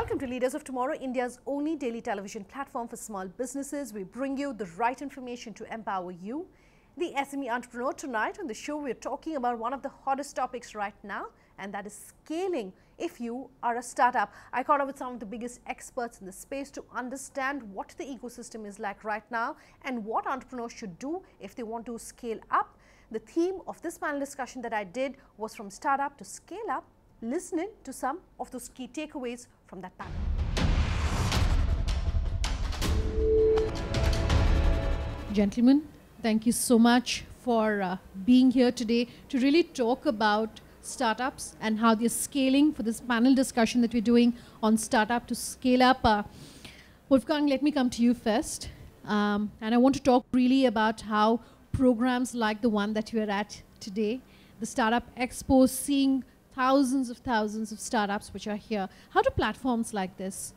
Welcome to Leaders of Tomorrow, India's only daily television platform for small businesses. We bring you the right information to empower you, the SME entrepreneur. Tonight on the show, we're talking about one of the hottest topics right now, and that is scaling if you are a startup. I caught up with some of the biggest experts in the space to understand what the ecosystem is like right now and what entrepreneurs should do if they want to scale up. The theme of this panel discussion that I did was from startup to scale up. Listen in to some of those key takeaways from that panel. Gentlemen, thank you so much for being here today to really talk about startups and how they're scaling for this panel discussion that we're doing on startup to scale up. Wolfgang, let me come to you first. And I want to talk really about how programs like the one that we're at today, the Startup Expo, seeing thousands of startups which are here. How do platforms like this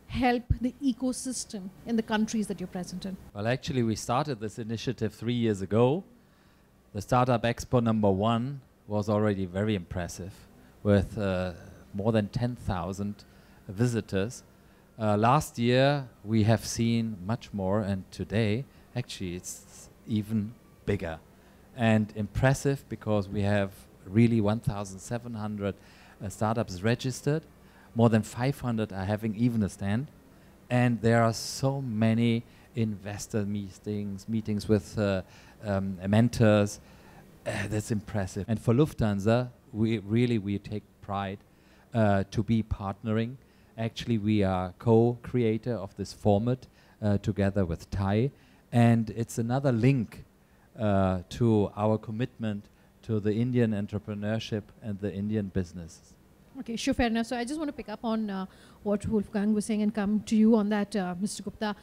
help the ecosystem in the countries that you're present in? Well, actually, we started this initiative 3 years ago. The Startup Expo #1 was already very impressive, with more than 10,000 visitors. Last year, we have seen much more, and today, actually, it's even bigger and impressive because we have really 1,700 startups registered. More than 500 are having even a stand. And there are so many investor meetings with mentors. That's impressive. And for Lufthansa, we take pride to be partnering. Actually, we are co-creator of this format together with Thai. And it's another link to our commitment to the Indian entrepreneurship and the Indian business. Okay, sure, fair enough. So I just want to pick up on what Wolfgang was saying and come to you on that, Mr. Gupta.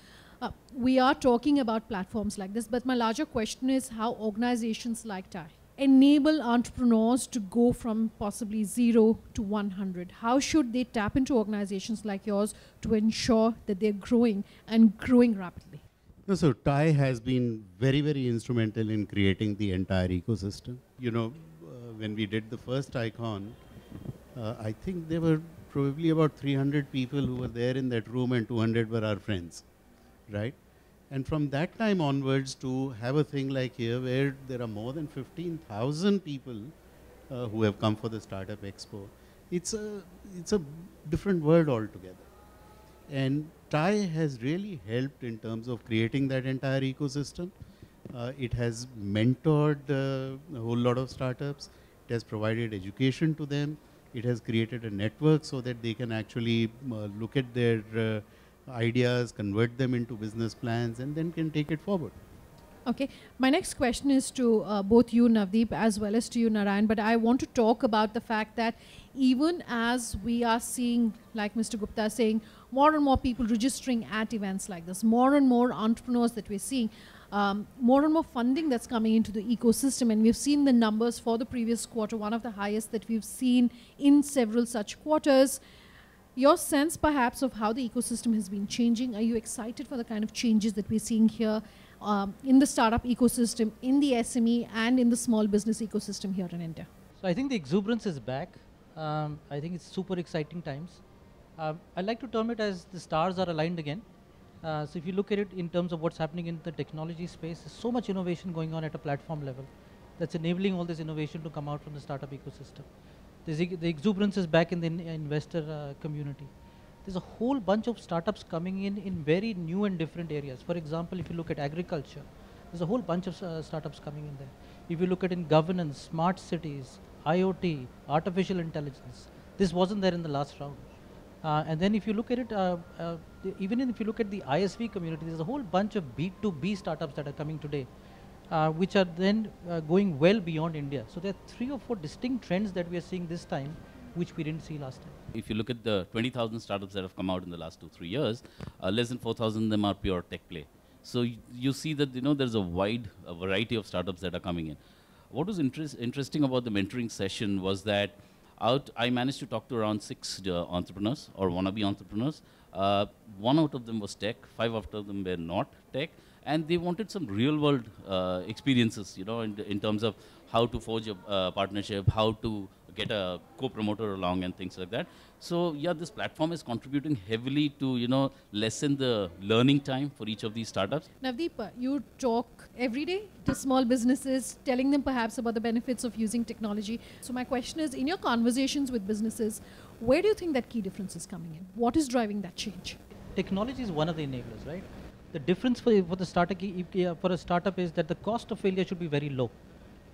We are talking about platforms like this, but my larger question is how organizations like Thai enable entrepreneurs to go from possibly 0 to 100. How should they tap into organizations like yours to ensure that they're growing and growing rapidly? No, so Thai has been very, very instrumental in creating the entire ecosystem. You know, when we did the first Icon, I think there were probably about 300 people who were there in that room and 200 were our friends, right? And from that time onwards to have a thing like here where there are more than 15,000 people who have come for the Startup Expo, it's a different world altogether. And Thai has really helped in terms of creating that entire ecosystem. It has mentored a whole lot of startups. It has provided education to them. It has created a network so that they can actually look at their ideas, convert them into business plans, and then can take it forward. Okay, my next question is to both you, Navdeep, as well as to you, Narayan, but I want to talk about the fact that even as we are seeing, like Mr. Gupta saying, more and more people registering at events like this, more and more entrepreneurs that we're seeing, more and more funding that's coming into the ecosystem, and we've seen the numbers for the previous quarter, one of the highest that we've seen in several such quarters. Your sense perhaps of how the ecosystem has been changing, are you excited for the kind of changes that we're seeing here in the startup ecosystem, in the SME and in the small business ecosystem here in India? So I think the exuberance is back. I think it's super exciting times. I like to term it as the stars are aligned again. So if you look at it in terms of what's happening in the technology space, there's so much innovation going on at a platform level that's enabling all this innovation to come out from the startup ecosystem. The exuberance is back in the investor community. There's a whole bunch of startups coming in very new and different areas. For example, if you look at agriculture, there's a whole bunch of startups coming in there. If you look at in governance, smart cities, IoT, artificial intelligence, this wasn't there in the last round. And then if you look at it, even if you look at the ISV community, there's a whole bunch of B2B startups that are coming today, which are then going well beyond India. So there are 3 or 4 distinct trends that we are seeing this time, which we didn't see last time. If you look at the 20,000 startups that have come out in the last 2-3 years, less than 4,000 of them are pure tech play. So you see that there's a wide variety of startups that are coming in. What was interesting about the mentoring session was that I managed to talk to around 6 entrepreneurs or wannabe entrepreneurs. 1 out of them was tech, 5 out of them were not tech, and they wanted some real-world experiences, in terms of how to forge a partnership, how to get a co-promoter along and things like that. So yeah, this platform is contributing heavily to, lessen the learning time for each of these startups. Navdeep, you talk every day to small businesses, telling them perhaps about the benefits of using technology. So my question is, in your conversations with businesses, where do you think that key difference is coming in? What is driving that change? Technology is one of the enablers, right? The difference for the startup is that the cost of failure should be very low.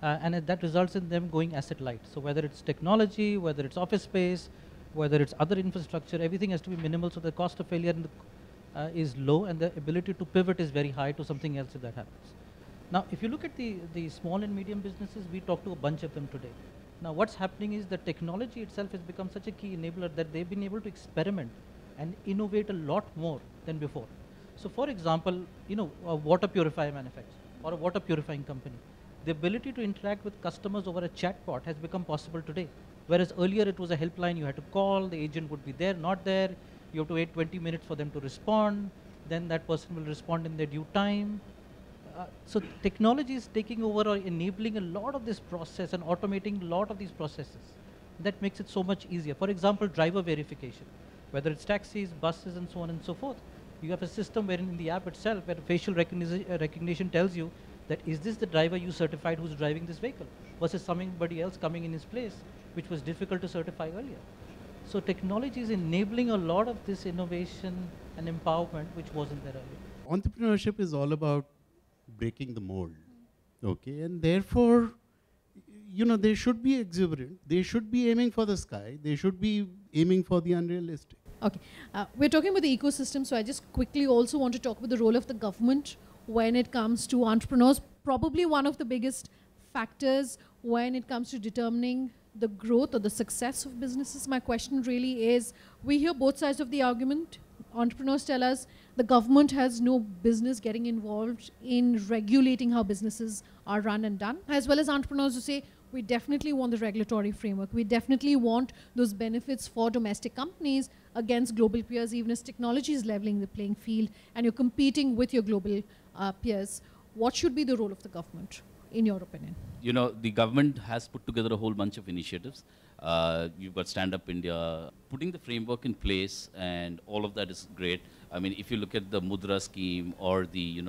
And that results in them going asset light. So whether it's technology, whether it's office space, whether it's other infrastructure, everything has to be minimal, so the cost of failure is low, and the ability to pivot is very high to something else if that happens. Now, if you look at the small and medium businesses, we talked to a bunch of them today. Now, what's happening is that technology itself has become such a key enabler that they've been able to experiment and innovate a lot more than before. So for example, a water purifier manufacturer or a water purifying company, the ability to interact with customers over a chatbot has become possible today. Whereas earlier it was a helpline, you had to call, the agent would be there, not there, you have to wait 20 minutes for them to respond, then that person will respond in their due time. So technology is taking over or enabling a lot of this process and automating a lot of these processes. That makes it so much easier. For example, driver verification, whether it's taxis, buses, and so on and so forth. You have a system wherein in the app itself, where facial recognition tells you that is this the driver you certified who's driving this vehicle versus somebody else coming in his place, which was difficult to certify earlier. So technology is enabling a lot of this innovation and empowerment which wasn't there earlier. Entrepreneurship is all about breaking the mold, okay? And therefore, they should be exuberant. They should be aiming for the sky. They should be aiming for the unrealistic. Okay, we're talking about the ecosystem, so I just quickly also want to talk about the role of the government when it comes to entrepreneurs. Probably one of the biggest factors when it comes to determining the growth or the success of businesses. My question really is, we hear both sides of the argument. Entrepreneurs tell us the government has no business getting involved in regulating how businesses are run and done, as well as entrepreneurs who say, we definitely want the regulatory framework. We definitely want those benefits for domestic companies against global peers, even as technology is leveling the playing field and you're competing with your global peers. What should be the role of the government, in your opinion? The government has put together a whole bunch of initiatives. You've got Stand Up India, putting the framework in place, and all of that is great. I mean, if you look at the Mudra scheme or the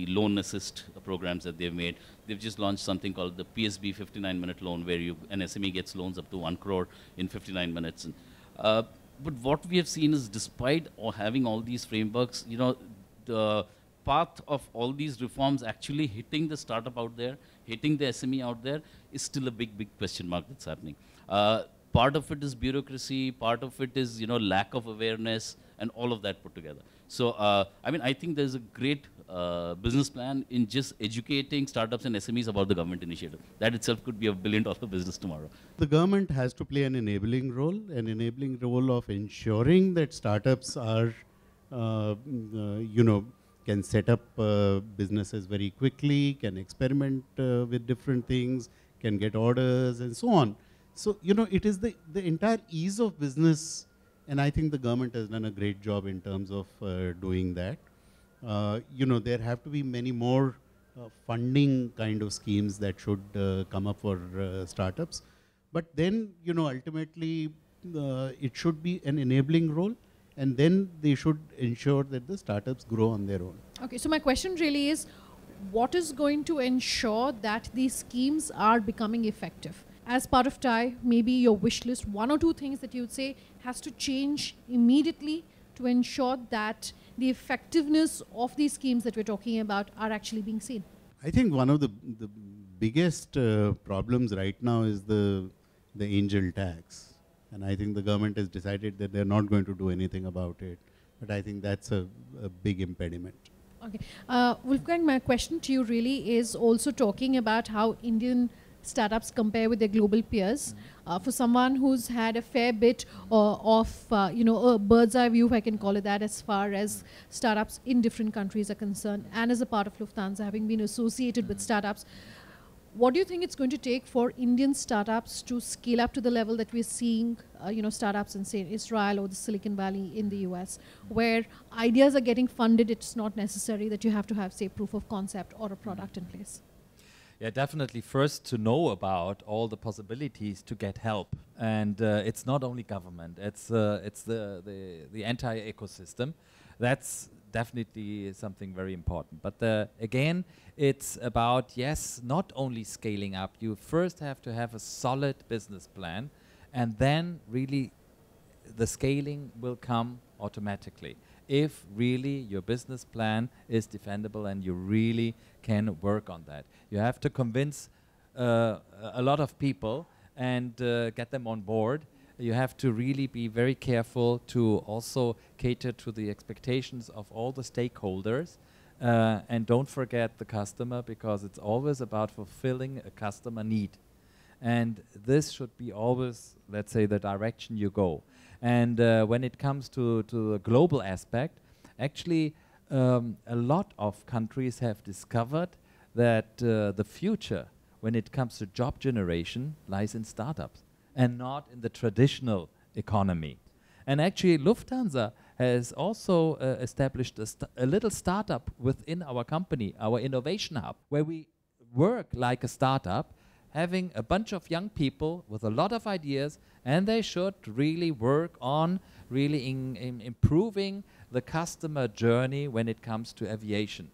loan assist programs that they've made, they've just launched something called the PSB 59-minute loan, where an SME gets loans up to 1 crore in 59 minutes. But what we have seen is, despite having all these frameworks, the path of all these reforms actually hitting the startup out there, hitting the SME out there, is still a big, big question mark that's happening. Part of it is bureaucracy, part of it is, lack of awareness, and all of that put together. So, I think there's a great business plan in just educating startups and SMEs about the government initiative. That itself could be a $1 billion business tomorrow. The government has to play an enabling role of ensuring that startups are, can set up businesses very quickly, can experiment with different things, can get orders, and so on. So, it is the entire ease of business, and I think the government has done a great job in terms of doing that. There have to be many more funding kind of schemes that should come up for startups. But then, ultimately, it should be an enabling role, and then they should ensure that the startups grow on their own. Okay, so my question really is, what is going to ensure that these schemes are becoming effective? As part of TIE, maybe your wish list, 1 or 2 things that you would say has to change immediately to ensure that the effectiveness of these schemes that we're talking about are actually being seen. I think one of the biggest problems right now is the angel tax. And I think the government has decided that they're not going to do anything about it. But I think that's a big impediment. Okay. Wolfgang, my question to you really is also talking about how Indian startups compare with their global peers. For someone who's had a fair bit of a bird's eye view, if I can call it that, as far as startups in different countries are concerned, and as a part of Lufthansa, having been associated with startups, what do you think it's going to take for Indian startups to scale up to the level that we're seeing, startups in, say, Israel or the Silicon Valley in the US, where ideas are getting funded? It's not necessary that you have to have, say, proof of concept or a product in place. Yeah, definitely. First, to know about all the possibilities to get help, and it's not only government; it's the entire ecosystem. That's definitely something very important. But again, it's about, yes, not only scaling up. You first have to have a solid business plan, and then really the scaling will come automatically if really your business plan is defendable and you really can work on that. You have to convince a lot of people and get them on board. You have to really be very careful to also cater to the expectations of all the stakeholders. And don't forget the customer, because it's always about fulfilling a customer need. And this should be always, let's say, the direction you go. And when it comes to the global aspect, actually a lot of countries have discovered that the future when it comes to job generation lies in startups and not in the traditional economy. And actually Lufthansa has also established a little startup within our company, our innovation hub, where we work like a startup, having a bunch of young people with a lot of ideas, and they should really work on really improving the customer journey when it comes to aviation.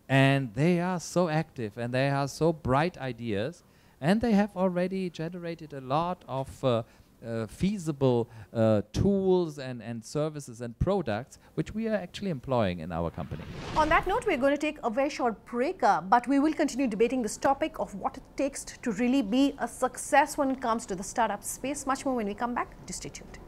And they are so active and they are so bright ideas, and they have already generated a lot of feasible tools and services and products which we are actually employing in our company. On that note, we're going to take a very short break, but we will continue debating this topic of what it takes to really be a success when it comes to the startup space. Much more when we come back. Just stay tuned.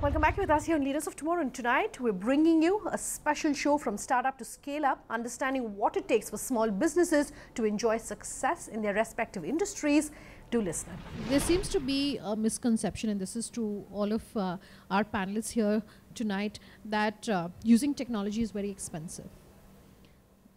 Welcome back with us here on Leaders of Tomorrow, and tonight we're bringing you a special show from startup to scale up, understanding what it takes for small businesses to enjoy success in their respective industries. Do listen. There seems to be a misconception, and this is to all of our panelists here tonight, that using technology is very expensive.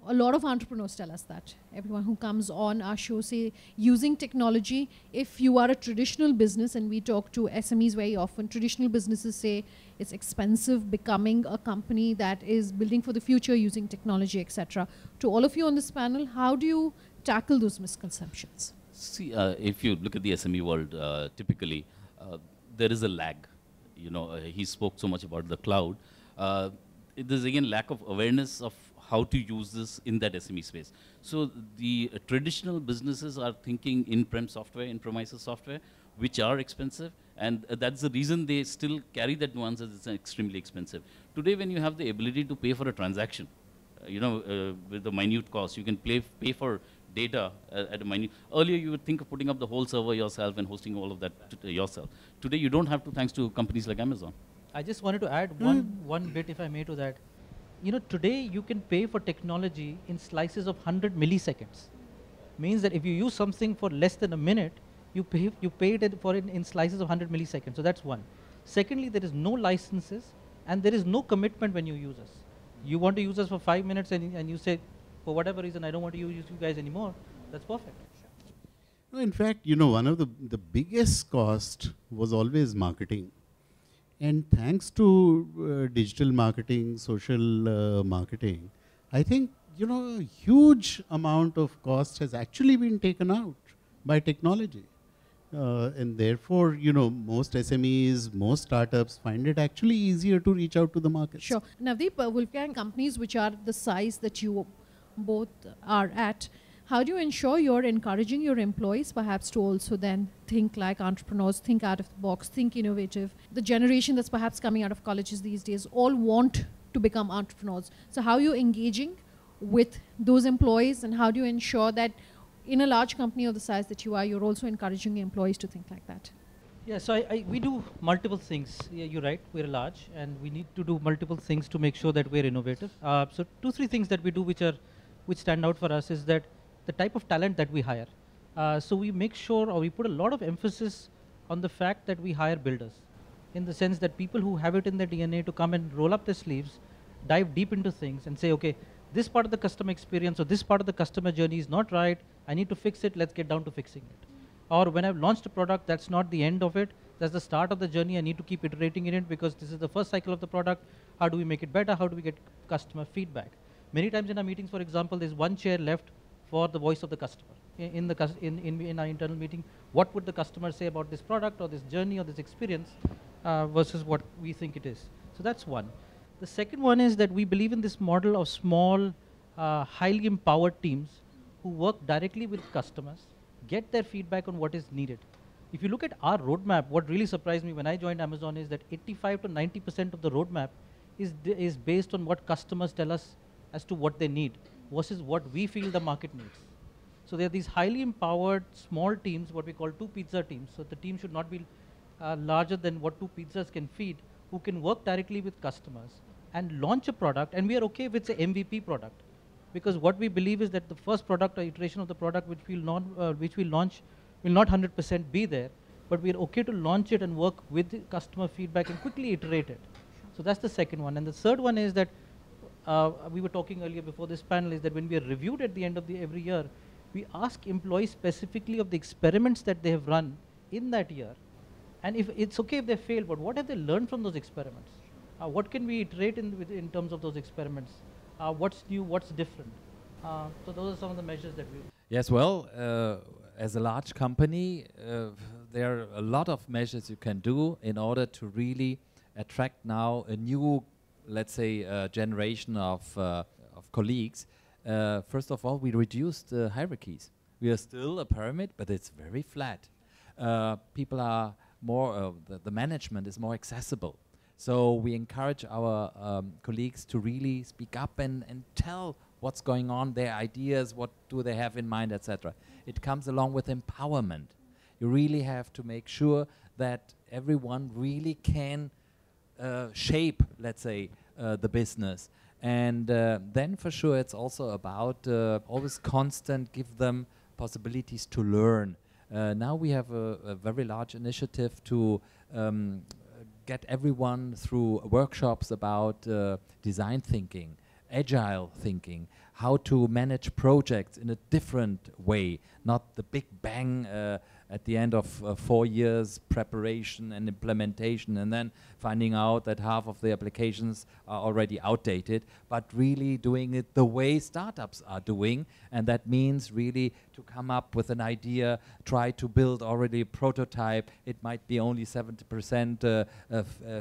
A lot of entrepreneurs tell us that. Everyone who comes on our show say using technology, if you are a traditional business, and we talk to SMEs very often, traditional businesses say it's expensive becoming a company that is building for the future using technology, etc. To all of you on this panel, how do you tackle those misconceptions? See, if you look at the SME world, typically there is a lag. You know, he spoke so much about the cloud. There's again lack of awareness of how to use this in that SME space. So the traditional businesses are thinking in-prem software, in-premises software, which are expensive, and that's the reason they still carry that nuance as it's extremely expensive. Today, when you have the ability to pay for a transaction, with the minute cost, you can pay for data at a minute. Earlier, you would think of putting up the whole server yourself and hosting all of that yourself. Today, you don't have to, thanks to companies like Amazon. I just wanted to add one bit, if I may, to that. You know, today you can pay for technology in slices of 100 milliseconds. Means that if you use something for less than a minute, you paid it for it in slices of 100 milliseconds. So that's one. Secondly, there is no licenses and there is no commitment when you use us. You want to use us for 5 minutes and you say, for whatever reason, I don't want to use you guys anymore. That's perfect. No, in fact, you know, one of the biggest cost was always marketing. And thanks to digital marketing, social marketing, I think, you know, a huge amount of cost has actually been taken out by technology. And therefore, you know, most SMEs, most startups find it actually easier to reach out to the market. Sure. Navdeep, Wolfgang, companies which are the size that you both are at, how do you ensure you're encouraging your employees perhaps to also then think like entrepreneurs, think out of the box, think innovative? The generation that's perhaps coming out of colleges these days all want to become entrepreneurs. So how are you engaging with those employees, and how do you ensure that in a large company of the size that you are, you're also encouraging your employees to think like that? Yeah, so we do multiple things. Yeah, you're right, we're large and we need to do multiple things to make sure that we're innovative. So 2-3 things that we do which stand out for us is that the type of talent that we hire. So we make sure, or we put a lot of emphasis on the fact that we hire builders. in the sense that people who have it in their DNA to come and roll up their sleeves, dive deep into things and say, okay, this part of the customer experience or this part of the customer journey is not right, I need to fix it, let's get down to fixing it. Or when I've launched a product, that's not the end of it, that's the start of the journey, I need to keep iterating in it because this is the first cycle of the product, how do we make it better, how do we get customer feedback. Many times in our meetings, for example, there's one chair left for the voice of the customer. In our internal meeting, what would the customer say about this product or this journey or this experience versus what we think it is. So that's one. The second one is that we believe in this model of small, highly empowered teams who work directly with customers, get their feedback on what is needed. If you look at our roadmap, what really surprised me when I joined Amazon is that 85 to 90% of the roadmap is based on what customers tell us as to what they need versus what we feel the market needs. So there are these highly empowered small teams, what we call 2 pizza teams. So the team should not be larger than what 2 pizzas can feed, who can work directly with customers and launch a product. And we are okay with the MVP product, because what we believe is that the first product or iteration of the product which we'll launch will not 100% be there, but we're okay to launch it and work with the customer feedback and quickly iterate it. So that's the second one. And the third one is that we were talking earlier before this panel, is that when we are reviewed at the end of every year, we ask employees specifically of the experiments that they have run in that year. And if it's okay if they fail, but what have they learned from those experiments? What can we iterate in terms of those experiments? What's new, what's different? So those are some of the measures that we... Yes, well, as a large company, there are a lot of measures you can do in order to really attract now a new, let's say, generation of colleagues. First of all, we reduced hierarchies. We are still a pyramid, but it's very flat. People are more, the management is more accessible. So we encourage our colleagues to really speak up and tell what's going on, their ideas, what do they have in mind, etc. It comes along with empowerment. You really have to make sure that everyone really can shape, let's say, the business. And then for sure it's also about always constant, give them possibilities to learn. Now we have a very large initiative to get everyone through workshops about design thinking, agile thinking, how to manage projects in a different way, not the big bang at the end of 4 years preparation and implementation and then finding out that half of the applications are already outdated, but really doing it the way startups are doing. And that means really to come up with an idea, try to build already a prototype. It might be only 70%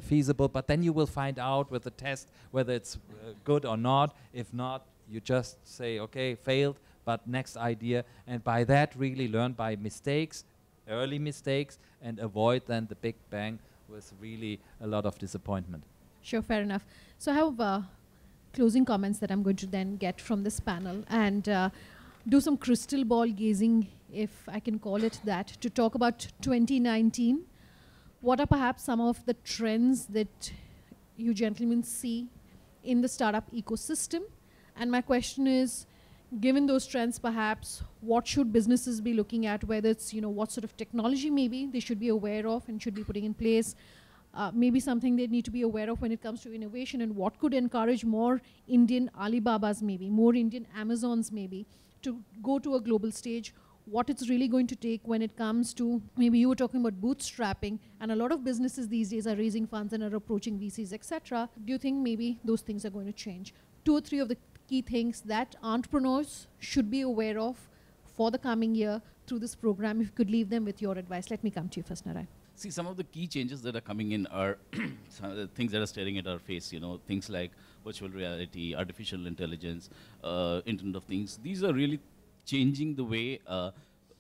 feasible, but then you will find out with the test whether it's good or not. If not, you just say, okay, failed, but next idea. And by that really learn by mistakes, early mistakes, and avoid then the big bang with really a lot of disappointment. Sure, fair enough. So I have closing comments that I'm going to then get from this panel and do some crystal ball gazing, if I can call it that, to talk about 2019. What are perhaps some of the trends that you gentlemen see in the startup ecosystem? And my question is, given those trends, perhaps, what should businesses be looking at, whether it's, what sort of technology maybe they should be aware of and should be putting in place, maybe something they need to be aware of when it comes to innovation, and what could encourage more Indian Alibabas maybe, more Indian Amazons maybe, to go to a global stage, what it's really going to take when it comes to, maybe you were talking about bootstrapping, and a lot of businesses these days are raising funds and are approaching VCs, etc. Do you think maybe those things are going to change? 2 or 3 of the key things that entrepreneurs should be aware of for the coming year through this program, if you could leave them with your advice. Let me come to you first, Narayan. See, some of the key changes that are coming in are some of the things that are staring at our face, things like virtual reality, artificial intelligence, Internet of Things. These are really changing the way,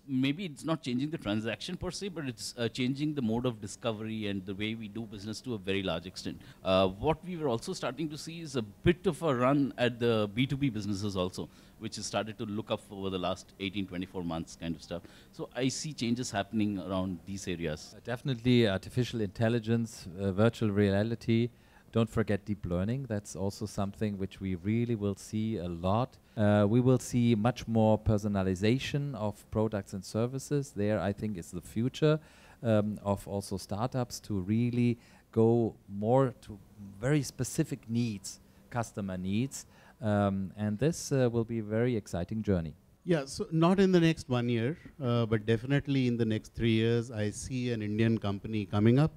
maybe it's not changing the transaction per se, but it's changing the mode of discovery and the way we do business to a very large extent. What we were also starting to see is a bit of a run at the B2B businesses also, which has started to look up over the last 18, 24 months kind of stuff. So I see changes happening around these areas. Definitely artificial intelligence, virtual reality. Don't forget deep learning. That's also something which we really will see a lot. We will see much more personalization of products and services. There, I think, is the future of also startups to really go more to very specific needs, customer needs, and this will be a very exciting journey. Yeah, so not in the next 1 year, but definitely in the next 3 years, I see an Indian company coming up,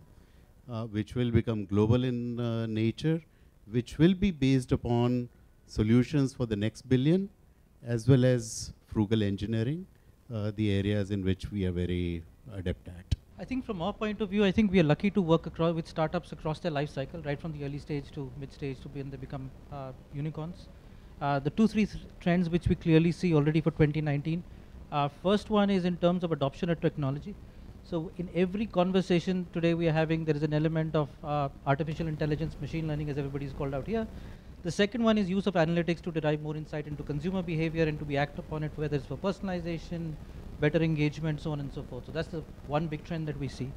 which will become global in nature, which will be based upon solutions for the next billion, as well as frugal engineering, the areas in which we are very adept at. I think from our point of view, I think we are lucky to work across with startups across their life cycle, right from the early stage to mid stage to when they become unicorns. The three trends which we clearly see already for 2019. First one is in terms of adoption of technology. So in every conversation today we are having, there is an element of artificial intelligence, machine learning, as everybody's called out here. The second one is use of analytics to derive more insight into consumer behavior and to be act upon it, whether it's for personalization, better engagement, so on and so forth. So that's the one big trend that we see.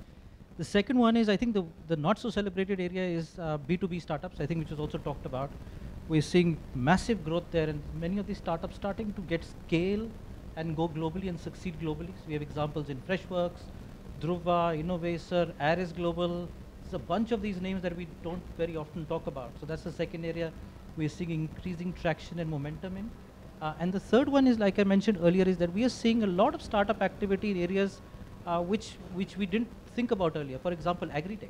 The second one is, I think the not so celebrated area is B2B startups, I think, which was also talked about. We're seeing massive growth there, and many of these startups starting to get scale and go globally and succeed globally. So we have examples in Freshworks, Dhruva, Innovator, Aris Global. There's a bunch of these names that we don't very often talk about. So that's the second area we're seeing increasing traction and momentum in. And the third one is, like I mentioned earlier, is that we are seeing a lot of startup activity in areas which we didn't think about earlier. For example, agri-tech.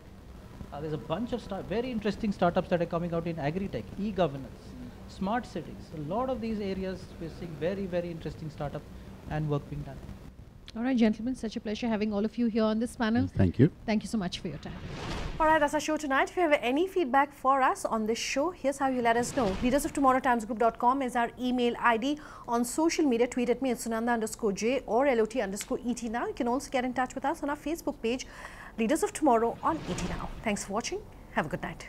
There's a bunch of very interesting startups that are coming out in agri-tech, e-governance, smart cities. A lot of these areas we're seeing very, very interesting startup and work being done. All right, gentlemen, such a pleasure having all of you here on this panel. Thank you. Thank you so much for your time. All right, that's our show tonight. If you have any feedback for us on this show, here's how you let us know. leadersoftomorrowtimesgroup.com is our email ID. On social media, tweet at me at Sunanda_J or LOT_ET now. You can also get in touch with us on our Facebook page, Leaders of Tomorrow on ET Now. Thanks for watching. Have a good night.